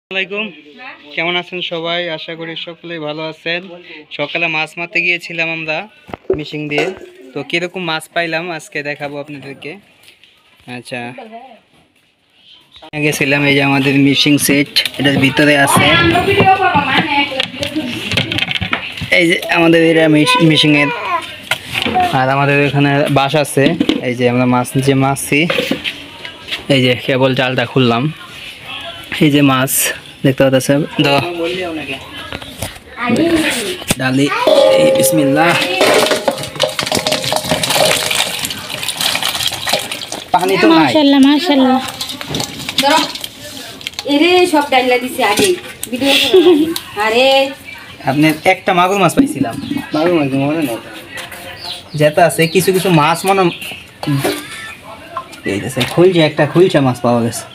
আসসালামাইকুম, কেমন আছেন সবাই? আশা করি সকলেই ভালো আছেন। সকালে মাছ মারতে গিয়েছিলাম আমরা মিশিং দিয়ে, তো কিরকম মাছ পাইলাম আজকে দেখাবো আপনাদেরকে। আচ্ছা, গেছিলাম, এই যে আমাদের মিশিং সেট, এটার ভিতরে আছে এই যে আমাদের এটা মিশিং এর, আর আমাদের এখানে বাঁশ আছে। এই যে আমরা মাছ যে মাছছি, এই যে কেবল জালটা খুললাম, এই যে মাছ দেখতে পাচ্ছেন। ডালি বিসমিল্লাহ, পানি তো নাই। মাশাআল্লাহ মাশাআল্লাহ, ধরো এরে সব ডাইলা দিছি আগে ভিডিও করে। আরে আপনি একটা মাগুর মাছ পাইছিলাম, মাগুর মাছ মনে নেই যেটা আছে, কিছু কিছু মাছ মনে এই যে খুলছে, একটা খুলছে মাছ পাওয়া গেছে,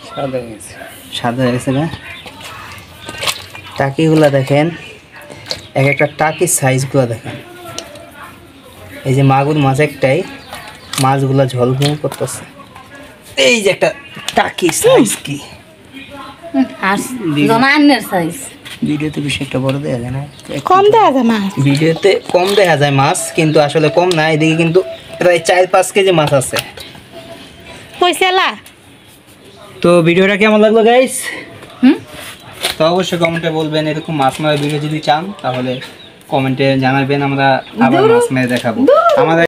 সাদা হয়ে গেছে না। টাকিগুলা দেখেন, এক একটা টাকির সাইজগুলো দেখেন। এই যে মাগুর মাছ একটাই, মাছগুলা ঝলমল করতেছে। এই যে একটা টাকি সাইজ, কি আর জমানের সাইজ ভিডিওতে বেশি একটা বড় দেখা যায় না, কম দেখা যায় মাছ, ভিডিওতে কম দেখা যায় মাছ, কিন্তু আসলে কম না। এদিকে কিন্তু প্রায় 4-5 কেজি মাছ আছে। পয়সালা। তো ভিডিওটা কেমন লাগলো গাইস? তো অবশ্যই কমেন্টে বলবেন। এরকম মাছ মারার ভিডিও যদি চান তাহলে কমেন্টে জানাবেন, আমরা আবার মাছ মেরে দেখাবো। আমাদের